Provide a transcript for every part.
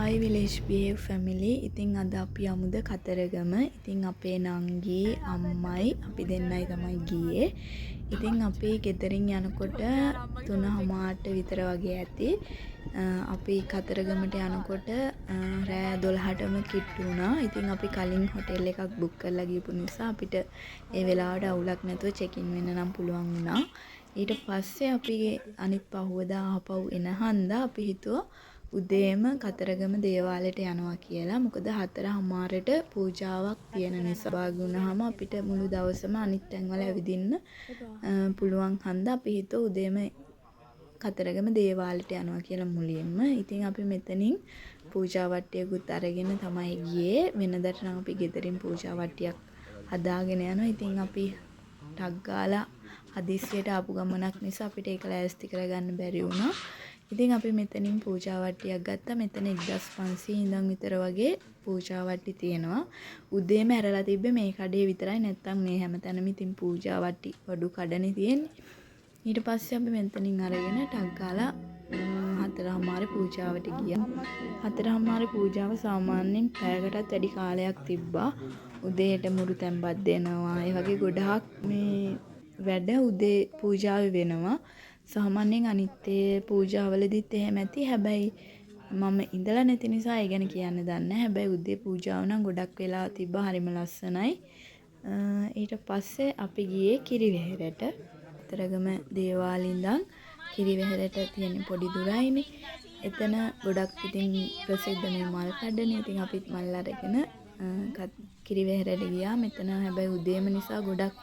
Hi Village Behave Family. ඉතින් අද අපි යමුද කතරගම. ඉතින් අපේ නංගී අම්මයි අපි දෙන්නයි තමයි ගියේ. ඉතින් අපි ගෙදරින් යනකොට 3:00ට විතර වගේ ඇති. අපි කතරගමට යනකොට රෑ 12ටම කිට්ටු වුණා. ඉතින් අපි කලින් හොටෙල් එකක් බුක් කරලා ගියපු නිසා අපිට ඒ වෙලාවට අවුලක් නැතුව චෙක් ඉන් වෙන්න නම් පුළුවන් වුණා. ඊට පස්සේ අපි අනිත් පහුවදා ආපහු එන හන්දා අපි හිතුවා උදේම කතරගම දේවාලයට යනවා කියලා. මොකද 4:00ට පූජාවක් තියෙන නිසා භාගි වුණාම අපිට මුළු දවසම අනිත් තැන්වල ඇවිදින්න පුළුවන් හන්දා අපි හිතුවා උදේම කතරගම දේවාලයට යනවා කියලා මුලින්ම. ඉතින් අපි මෙතනින් පූජා වට්ටියකුත් අරගෙන තමයි ගියේ. වෙනදට නම් අපි ගෙදරින් පූජා වට්ටියක් හදාගෙන යනවා. ඉතින් අපි ටක් ගාලා හදිස්සියට ආපු ගමනක් නිසා අපිට ඒක ලෑස්ති කරගන්න බැරි වුණා. ඉතින් අපි මෙතනින් පූජා වට්ටියක් ගත්තා. මෙතන 1500 ඉඳන් විතර වගේ පූජා වට්ටි තියෙනවා. උදේම ඇරලා තිබ්බේ මේ කඩේ විතරයි. නැත්තම් මේ හැමතැනම ඉතින් පූජා වට්ටි වඩු කඩනේ තියෙන්නේ. ඊට පස්සේ අපි මෙතනින් අරගෙන ටක් ගාලා 4:00 පූජාවට ගියා. 4:00 පූජාව සාමාන්‍යයෙන් පැයකටත් වැඩි කාලයක් තිබ්බා. උදේට මුරු තැන්පත් දෙනවා. ඒ වගේ ගොඩාක් මේ වැඩ උදේ පූජාවේ වෙනවා. සාමාන්‍යයෙන් අනිත් පූජාවලදීත් එහෙම ඇති. හැබැයි මම ඉඳලා නැති නිසා ඒ ගැන කියන්න දන්නේ නැහැ. හැබැයි උදේ පූජාව නම් ගොඩක් වෙලා තිබ්බා. හරිම ලස්සනයි. ඊට පස්සේ අපි ගියේ කිරිවෙහෙරට. කතරගම දේවාලේ ඉඳන් කිරිවෙහෙරට තියෙන පොඩි දුරයිනේ. එතන ගොඩක් ඉතින් ප්‍රසිද්ධ මේ මල් කඩනේ. ඉතින් අපිත් මල් අරගෙන කිරිවෙහෙරට ගියා. මෙතන හැබැයි උදේම නිසා ගොඩක්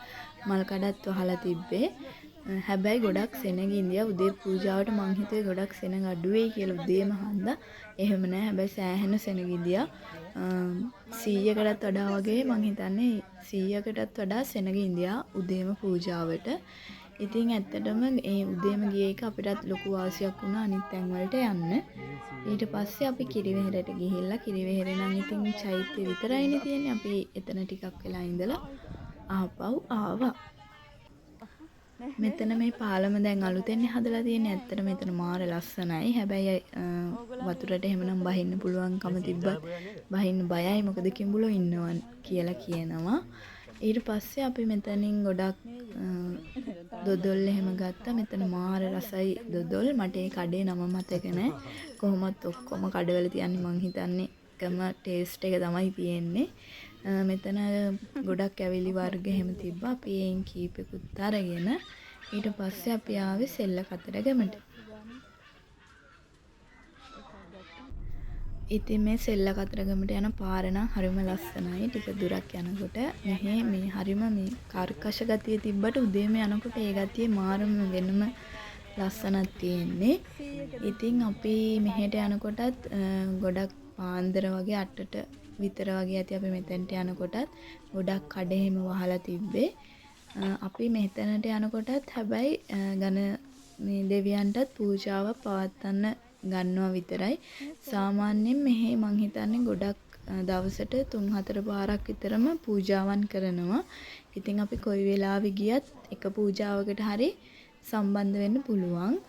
මල් කඩත් වහලා තිබ්බේ. හැබැයි ගොඩක් සෙනග ඉන්දියා. උදේ පූජාවට මං හිතුවේ ගොඩක් සෙනග අඩු වෙයි කියලා උදේම හන්දා. එහෙම නෑ. හැබැයි සෑහෙන සෙනග ඉන්දියා. 100කටත් වඩා වගේ මං හිතන්නේ 100කටත් වඩා සෙනග ඉන්දියා උදේම පූජාවට. ඉතින් ඇත්තටම ඒ උදේම ගිය එක අපිටත් ලොකු වාසියක් වුණා අනිත් තැන් වලට යන්න. ඊට පස්සේ අපි කිරිවෙහෙරට ගිහිල්ලා කිරිවෙහෙරේ නම් ඉතින් චෛත්‍ය විතරයිනේ තියෙන්නේ. අපි එතන ටිකක් වෙලා ඉඳලා ආපහු ආවා. මෙතන මේ පාලම දැන් අලුතෙන් හදලා තියෙන්නේ. ඇත්තට මෙතන මාර ලස්සනයි. හැබැයි වතුරට එහෙමනම් බහින්න පුළුවන්කම තිබ්බත් බහින්න බයයි. මොකද කිඹුලෝ ඉන්නවා කියලා කියනවා. ඊට පස්සේ අපි මෙතනින් ගොඩක් දොදොල් එහෙම ගත්තා. මෙතන මාර රසයි දොදොල්. මට ඒ කඩේ නම මතක නැහැ. කොහොමත් ඔක්කොම කඩවල තියන්නේ මං හිතන්නේ එකම ටේස්ට් එක තමයි තියෙන්නේ. මෙතන ගොඩක් ඇවිලි වර්ග එහෙම තිබ්බා. අපි ඒන් කීපෙකුත් අරගෙන ඊට පස්සේ අපි ආවේ සෙල්ල කතරගමට. ඉතින් මේ සෙල්ල කතරගමට යන පාර නම් හරිම ලස්සනයි. ටික දුරක් යනකොට මෙහි මේ හරිම මේ කර්කශ ගතිය තිබ්බට උදේම යනකොට ඒ ගතිය මාරම වෙනම ලස්සනක් තියෙන්නේ. ඉතින් අපි මෙහෙට යනකොටත් ගොඩක් පාන්දර වගේ 8ට විතර වගේ ඇති අපි මෙතනට යනකොටත් ගොඩක් කඩ එහෙම වහලා තිබ්බේ. අපි මෙතනට යනකොටත් හැබැයි මේ දෙවියන්ටත් පූජාවක් පවත්වන්න ගන්නවා විතරයි. සාමාන්‍යයෙන් මෙහි මං හිතන්නේ ගොඩක් දවසට 3-4 පාරක් විතරම පූජාවන් කරනවා. ඉතින් අපි කොයි වෙලාවෙ ගියත් එක පූජාවකට හරි සම්බන්ධ වෙන්න පුළුවන්.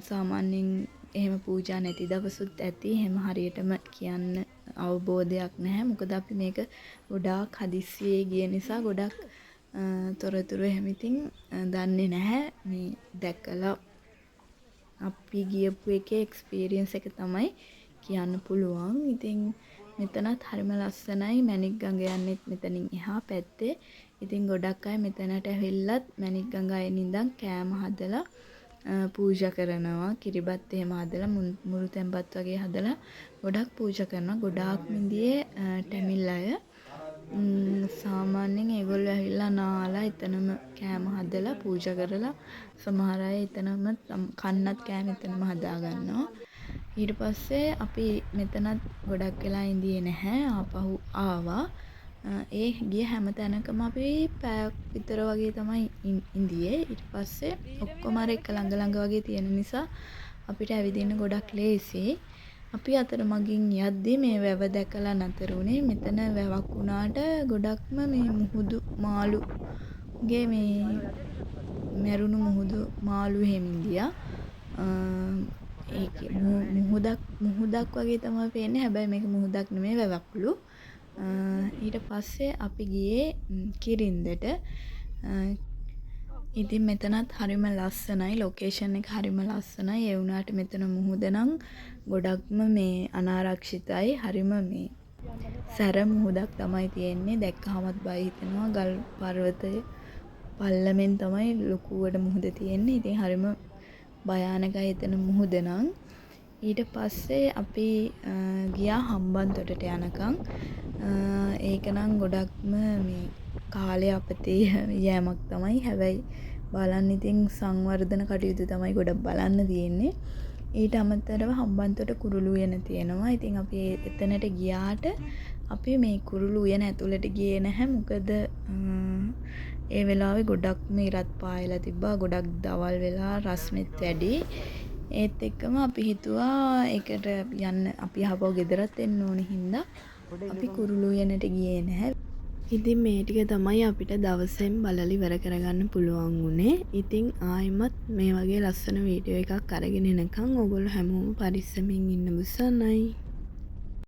සාමාන්‍යයෙන් එහෙම පූජා නැති දවසුත් ඇති. එහෙම හරියටම කියන්න අවබෝධයක් නැහැ. මොකද අපි මේක ගොඩාක් හදිස්සියේ ගිය නිසා ගොඩක් තොරතුරු එහෙම ඉතින් දන්නේ නැහැ. මේ දැකලා අපි ගියපු එකේ එක්ස්පීරියන්ස් එක තමයි කියන්න පුළුවන්. ඉතින් මෙතනත් හරිම ලස්සනයි. මැණික් ගඟ යන්නෙත් මෙතනින් එහා පැත්තේ. ඉතින් ගොඩක් අය මෙතනට ඇවිල්ලත් මැණික් ගඟ අයින ඉඳන් කෑම හදලා පූජා කරනවා. කිරිබත් එහෙම හදලා මුරු තැන්පත් වගේ හදලා ගොඩක් පූජා කරනවා. ගොඩාක් ඉන්දියේ ටැමිල් අය සාමාන්‍යයෙන් ඒගොල්ලෝ ඇවිල්ලා නාලා එතනම කෑම හදලා පූජා කරලා සමහර අය එතනම කන්නත් කෑම එතනම හදා ගන්නවා. ඊට පස්සේ අපි මෙතනත් ගොඩක් වෙලා ඉඳියේ නැහැ. ආපහු ආවා. ඒ ගිය හැම තැනකම අපි පැයක් විතර වගේ තමයි ඉඳියේ. ඊට පස්සේ ඔක්කොම අර එක ළඟ වගේ තියෙන නිසා අපිට ඇවිදින්න ගොඩක් ලේසියි. අපි අතරමඟින් යද්දී මේ වැව දැකලා නතර වුණේ. මෙතන වැවක් වුණාට ගොඩක්ම මේ මුහුදු මාළුගේ මේ මැරුණු මුහුදු මාළු එහෙම ඉඳියා. ඒකේ මුහුදක් වගේ තමයි පේන්නේ. හැබැයි මේක මුහුදක් නෙමෙයි වැවක්ලු. ඊට පස්සේ අපි ගියේ කිරින්දට. ඉතින් මෙතනත් හරිම ලස්සනයි. ලොකේෂන් එක හරිම ලස්සනයි. ඒ වුණාට මෙතන මුහුද නම් ගොඩක්ම මේ අනාරක්ෂිතයි. හරිම මේ සැර මුහුදක් තමයි තියෙන්නේ. දැක්කහමත් බය හිතෙනවා. ගල් පර්වතය පල්ලමෙන් තමයි ලොකුවට මුහුද තියෙන්නේ. ඉතින් හරිම භයානකයි එතන මුහුද නම්. ඊට පස්සේ අපි ගියා හම්බන්තොටට යනකම්. ඒක නම් ගොඩක්ම මේ කාලය අපතේ යෑමක් තමයි. හැබැයි බලන්න ඉතින් සංවර්ධන කටයුතු තමයි ගොඩක් බලන්න තියෙන්නේ. ඊට අමතරව හම්බන්තොට කුරුළු උයන තියෙනවා. ඉතින් අපි එතනට ගියාට අපි මේ කුරුළු උයන ඇතුළට ගියේ නැහැ. මොකද ඒ වෙලාවේ ගොඩක්ම ඉරත් පායලා තිබ්බා. ගොඩක් දවල් වෙලා රස්නෙත් වැඩි. ඒත් එක්කම අපි හිතුවා ඒකට යන්න අපි ආපහු ගෙදරත් එන්න ඕනේ හින්දා අපි කුරුළු උයනට ගියේ නැහැ. ඉතින් මේ ටික තමයි අපිට දවසෙන් බලලා ඉවර කරගන්න පුළුවන් වුණේ. ඉතින් ආයෙමත් මේ වගේ ලස්සන වීඩියෝ එකක් අරගෙන එනකන් ඔයගොල්ලෝ හැමෝම පරිස්සමින් ඉන්න බුසන්නයි.